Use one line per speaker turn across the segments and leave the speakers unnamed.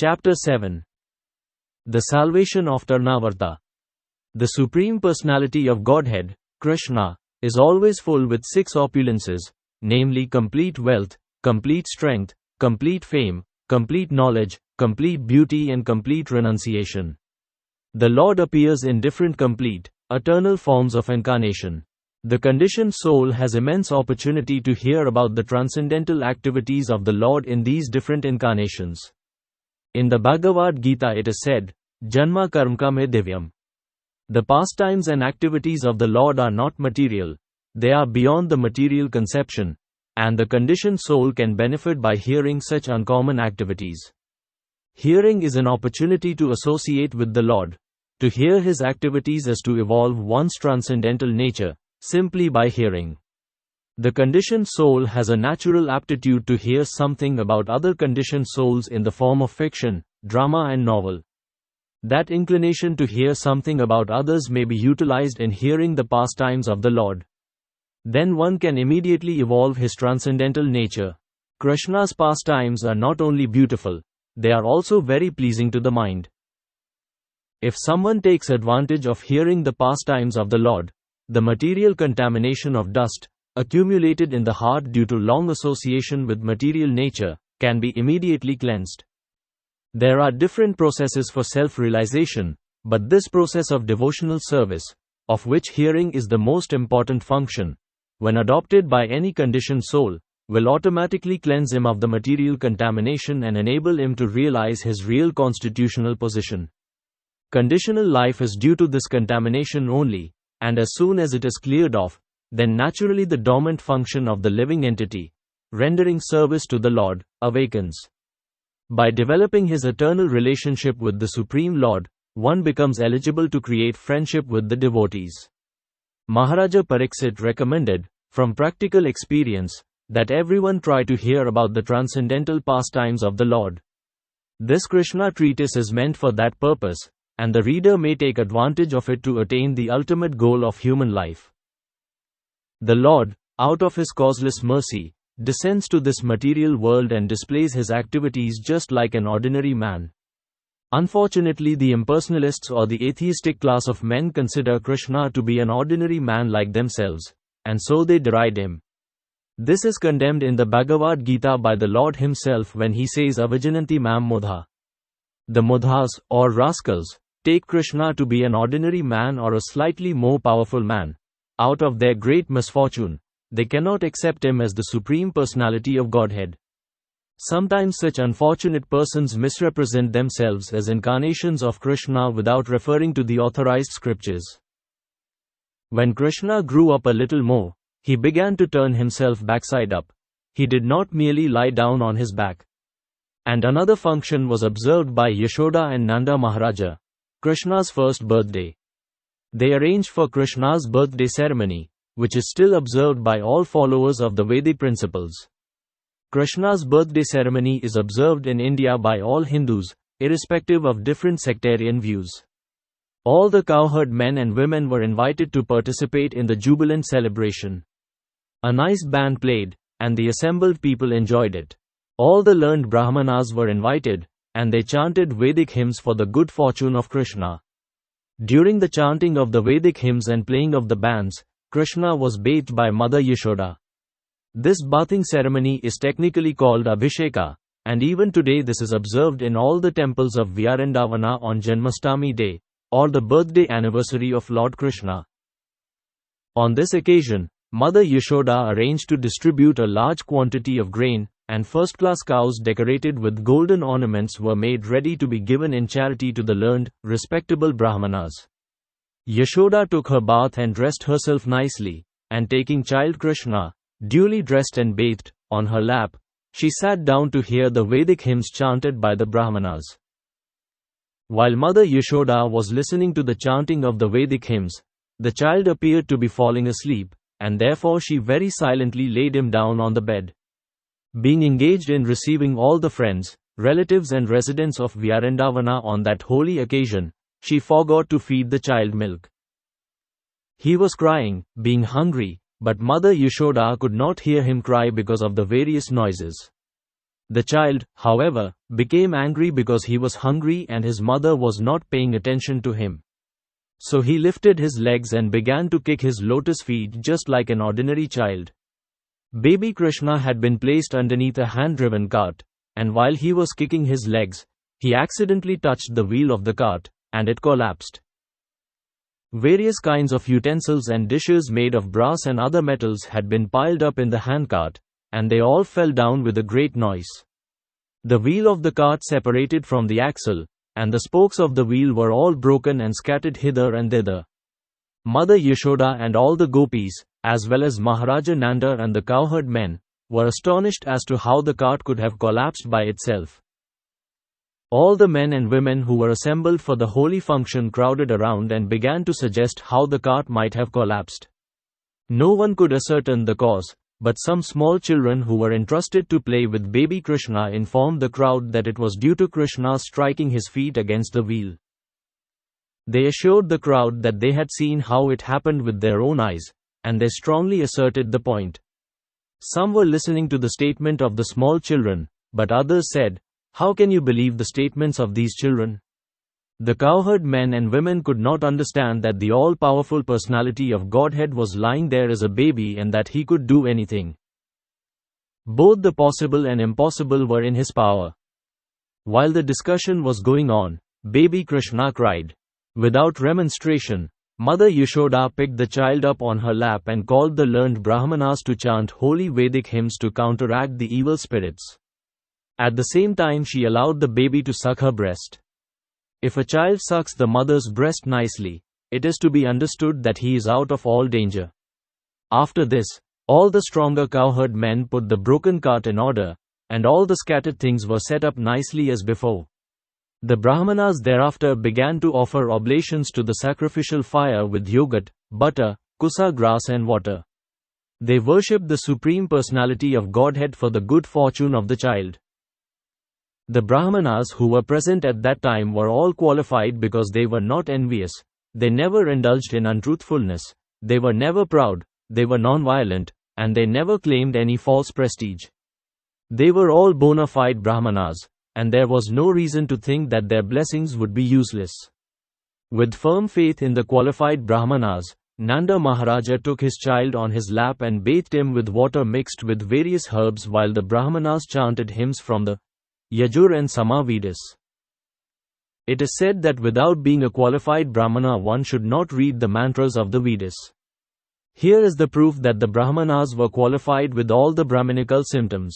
Chapter 7. The Salvation of Trinavarta. The Supreme Personality of Godhead, Krishna, is always full with 6 opulences, namely complete wealth, complete strength, complete fame, complete knowledge, complete beauty and complete renunciation. The Lord appears in different complete, eternal forms of incarnation. The conditioned soul has immense opportunity to hear about the transcendental activities of the Lord in these different incarnations. In the Bhagavad Gita it is said, Janma karmka me divyam. The pastimes and activities of the Lord are not material, they are beyond the material conception, and the conditioned soul can benefit by hearing such uncommon activities. Hearing is an opportunity to associate with the Lord, to hear His activities as to evolve one's transcendental nature, simply by hearing. The conditioned soul has a natural aptitude to hear something about other conditioned souls in the form of fiction, drama and novel. That inclination to hear something about others may be utilized in hearing the pastimes of the Lord. Then one can immediately evolve his transcendental nature. Krishna's pastimes are not only beautiful, they are also very pleasing to the mind. If someone takes advantage of hearing the pastimes of the Lord, the material contamination of dust, accumulated in the heart due to long association with material nature, can be immediately cleansed. There are different processes for self-realization, but this process of devotional service, of which hearing is the most important function, when adopted by any conditioned soul, will automatically cleanse him of the material contamination and enable him to realize his real constitutional position. Conditional life is due to this contamination only, and as soon as it is cleared off, then naturally the dormant function of the living entity, rendering service to the Lord, awakens. By developing his eternal relationship with the Supreme Lord, one becomes eligible to create friendship with the devotees. Maharaja Pariksit recommended, from practical experience, that everyone try to hear about the transcendental pastimes of the Lord. This Krishna treatise is meant for that purpose, and the reader may take advantage of it to attain the ultimate goal of human life. The Lord, out of His causeless mercy, descends to this material world and displays His activities just like an ordinary man. Unfortunately, the impersonalists or the atheistic class of men consider Krishna to be an ordinary man like themselves, and so they deride Him. This is condemned in the Bhagavad Gita by the Lord Himself when He says Avajananti mam modha. The modhas, or rascals, take Krishna to be an ordinary man or a slightly more powerful man. Out of their great misfortune, they cannot accept Him as the Supreme Personality of Godhead. Sometimes such unfortunate persons misrepresent themselves as incarnations of Krishna without referring to the authorized scriptures. When Krishna grew up a little more, he began to turn himself backside up. He did not merely lie down on his back. And another function was observed by Yashoda and Nanda Maharaja, Krishna's first birthday. They arranged for Krishna's birthday ceremony, which is still observed by all followers of the Vedic principles. Krishna's birthday ceremony is observed in India by all Hindus, irrespective of different sectarian views. All the cowherd men and women were invited to participate in the jubilant celebration. A nice band played, and the assembled people enjoyed it. All the learned Brahmanas were invited, and they chanted Vedic hymns for the good fortune of Krishna. During the chanting of the Vedic hymns and playing of the bands, Krishna was bathed by Mother Yashoda. This bathing ceremony is technically called Abhisheka, and even today this is observed in all the temples of Vrindavana on Janmashtami Day, or the birthday anniversary of Lord Krishna. On this occasion, Mother Yashoda arranged to distribute a large quantity of grain, and first-class cows decorated with golden ornaments were made ready to be given in charity to the learned, respectable Brahmanas. Yashoda took her bath and dressed herself nicely, and taking child Krishna, duly dressed and bathed, on her lap, she sat down to hear the Vedic hymns chanted by the Brahmanas. While Mother Yashoda was listening to the chanting of the Vedic hymns, the child appeared to be falling asleep, and therefore she very silently laid him down on the bed. Being engaged in receiving all the friends, relatives and residents of Vrindavana on that holy occasion, she forgot to feed the child milk. He was crying, being hungry, but Mother Yashoda could not hear him cry because of the various noises. The child, however, became angry because he was hungry and his mother was not paying attention to him. So he lifted his legs and began to kick his lotus feet just like an ordinary child. Baby Krishna had been placed underneath a hand-driven cart, and while he was kicking his legs, he accidentally touched the wheel of the cart, and it collapsed. Various kinds of utensils and dishes made of brass and other metals had been piled up in the handcart, and they all fell down with a great noise. The wheel of the cart separated from the axle, and the spokes of the wheel were all broken and scattered hither and thither. Mother Yashoda and all the gopis, as well as Maharaja Nanda and the cowherd men, were astonished as to how the cart could have collapsed by itself. All the men and women who were assembled for the holy function crowded around and began to suggest how the cart might have collapsed. No one could ascertain the cause, but some small children who were entrusted to play with baby Krishna informed the crowd that it was due to Krishna striking his feet against the wheel. They assured the crowd that they had seen how it happened with their own eyes, and they strongly asserted the point. Some were listening to the statement of the small children, but others said, "How can you believe the statements of these children?" The cowherd men and women could not understand that the all-powerful personality of Godhead was lying there as a baby and that he could do anything. Both the possible and impossible were in his power. While the discussion was going on, baby Krishna cried. Without remonstration, Mother Yashoda picked the child up on her lap and called the learned Brahmanas to chant holy Vedic hymns to counteract the evil spirits. At the same time, she allowed the baby to suck her breast. If a child sucks the mother's breast nicely, it is to be understood that he is out of all danger. After this, all the stronger cowherd men put the broken cart in order, and all the scattered things were set up nicely as before. The Brahmanas thereafter began to offer oblations to the sacrificial fire with yogurt, butter, kusa grass and water. They worshipped the Supreme Personality of Godhead for the good fortune of the child. The Brahmanas who were present at that time were all qualified because they were not envious, they never indulged in untruthfulness, they were never proud, they were non-violent, and they never claimed any false prestige. They were all bona fide Brahmanas, and there was no reason to think that their blessings would be useless. With firm faith in the qualified Brahmanas, Nanda Maharaja took his child on his lap and bathed him with water mixed with various herbs while the Brahmanas chanted hymns from the Yajur and Samavedas. It is said that without being a qualified Brahmana one should not read the mantras of the Vedas. Here is the proof that the Brahmanas were qualified with all the Brahminical symptoms.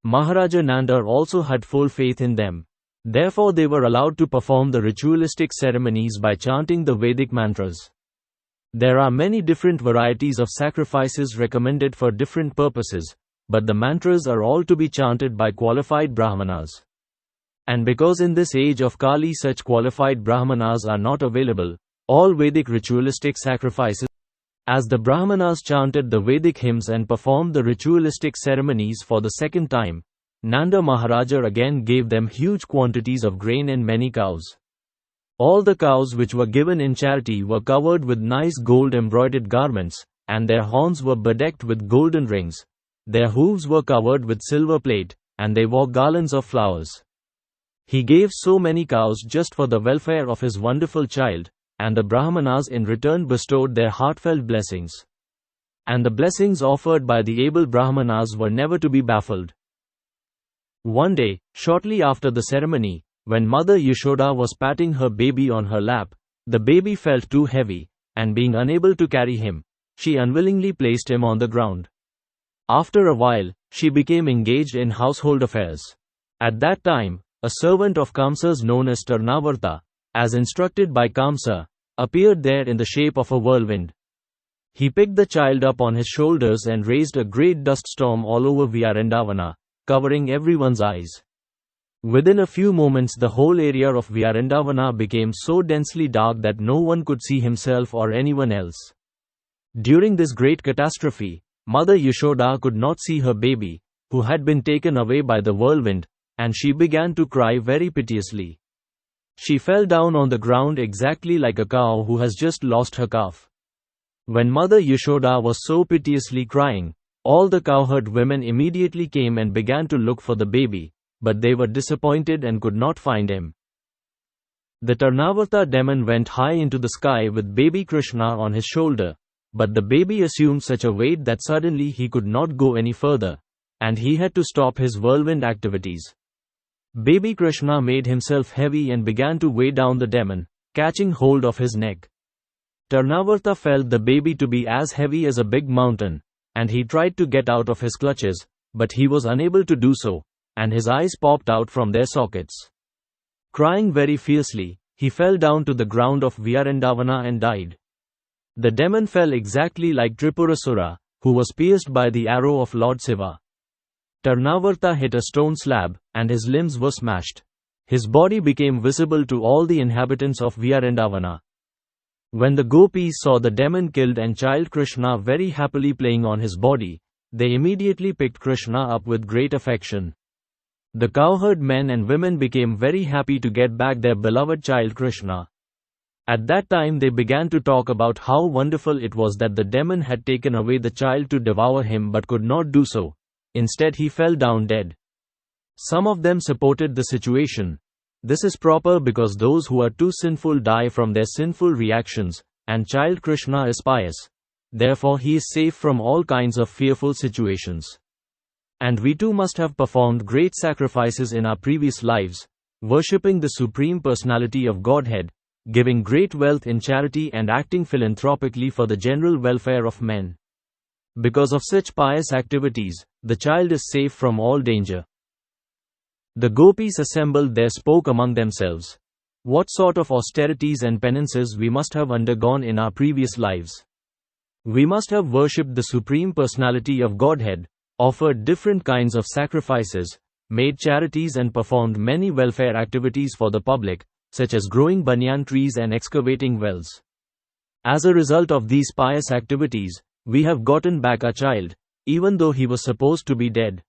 Maharaja Nanda also had full faith in them. Therefore they were allowed to perform the ritualistic ceremonies by chanting the Vedic mantras. There are many different varieties of sacrifices recommended for different purposes, but the mantras are all to be chanted by qualified Brahmanas. And because in this age of Kali such qualified Brahmanas are not available, all Vedic ritualistic sacrifices, as the Brahmanas chanted the Vedic hymns and performed the ritualistic ceremonies for the second time, Nanda Maharaja again gave them huge quantities of grain and many cows. All the cows which were given in charity were covered with nice gold embroidered garments, and their horns were bedecked with golden rings. Their hooves were covered with silver plate, and they wore garlands of flowers. He gave so many cows just for the welfare of his wonderful child, and the Brahmanas in return bestowed their heartfelt blessings. And the blessings offered by the able Brahmanas were never to be baffled. One day, shortly after the ceremony, when Mother Yashoda was patting her baby on her lap, the baby felt too heavy, and being unable to carry him, she unwillingly placed him on the ground. After a while, she became engaged in household affairs. At that time, a servant of Kamsa's known as Trinavarta, as instructed by Kamsa, appeared there in the shape of a whirlwind. He picked the child up on his shoulders and raised a great dust storm all over Vyārendavana, covering everyone's eyes. Within a few moments the whole area of Vyārendavana became so densely dark that no one could see himself or anyone else. During this great catastrophe, Mother Yashoda could not see her baby, who had been taken away by the whirlwind, and she began to cry very piteously. She fell down on the ground exactly like a cow who has just lost her calf. When Mother Yashoda was so piteously crying, All the cowherd women immediately came and began to look for the baby, but they were disappointed and could not find him. The Trinavarta demon went high into the sky with baby Krishna on his shoulder, but the baby assumed such a weight that suddenly he could not go any further, and he had to stop his whirlwind activities. Baby Krishna made himself heavy and began to weigh down the demon, catching hold of his neck. Trinavarta felt the baby to be as heavy as a big mountain, and he tried to get out of his clutches, but he was unable to do so, and his eyes popped out from their sockets. Crying very fiercely, he fell down to the ground of Vyāsadeva and died. The demon fell exactly like Tripurasura, who was pierced by the arrow of Lord Shiva. Trinavarta hit a stone slab, and his limbs were smashed. His body became visible to all the inhabitants of Vyāsadeva. When the gopis saw the demon killed and child Krishna very happily playing on his body, they immediately picked Krishna up with great affection. The cowherd men and women became very happy to get back their beloved child Krishna. At that time they began to talk about how wonderful it was that the demon had taken away the child to devour him but could not do so. Instead he fell down dead. Some of them supported the situation. This is proper because those who are too sinful die from their sinful reactions, and child Krishna is pious. Therefore he is safe from all kinds of fearful situations. And we too must have performed great sacrifices in our previous lives, worshipping the Supreme Personality of Godhead, giving great wealth in charity and acting philanthropically for the general welfare of men. Because of such pious activities, the child is safe from all danger. The gopis assembled there spoke among themselves. What sort of austerities and penances we must have undergone in our previous lives. We must have worshipped the Supreme Personality of Godhead, offered different kinds of sacrifices, made charities and performed many welfare activities for the public, such as growing banyan trees and excavating wells. As a result of these pious activities, we have gotten back our child, even though he was supposed to be dead.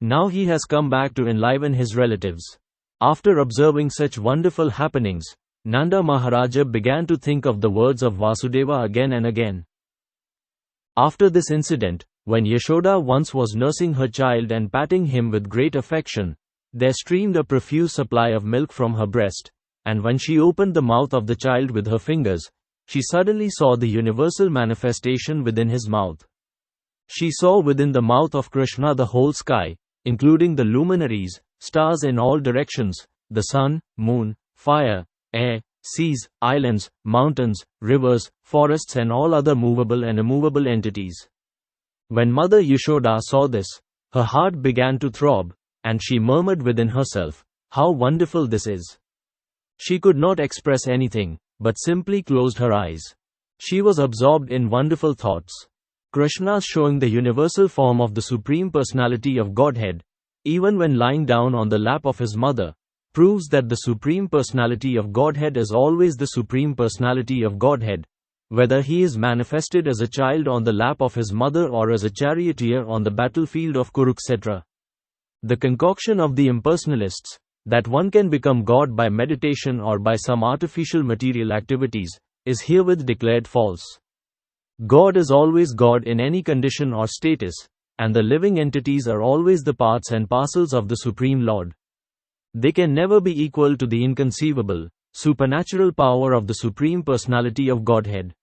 Now he has come back to enliven his relatives. After observing such wonderful happenings, Nanda Maharaja began to think of the words of Vasudeva again and again. After this incident, when Yashoda once was nursing her child and patting him with great affection, there streamed a profuse supply of milk from her breast, and when she opened the mouth of the child with her fingers, she suddenly saw the universal manifestation within his mouth. She saw within the mouth of Krishna the whole sky, including the luminaries, stars in all directions, the sun, moon, fire, air, seas, islands, mountains, rivers, forests and all other movable and immovable entities. When Mother Yashoda saw this, her heart began to throb, and she murmured within herself, "How wonderful this is!" She could not express anything, but simply closed her eyes. She was absorbed in wonderful thoughts. Krishna, showing the universal form of the Supreme Personality of Godhead, even when lying down on the lap of his mother, proves that the Supreme Personality of Godhead is always the Supreme Personality of Godhead, whether he is manifested as a child on the lap of his mother or as a charioteer on the battlefield of Kurukshetra. The concoction of the impersonalists, that one can become God by meditation or by some artificial material activities, is herewith declared false. God is always God in any condition or status, and the living entities are always the parts and parcels of the Supreme Lord. They can never be equal to the inconceivable, supernatural power of the Supreme Personality of Godhead.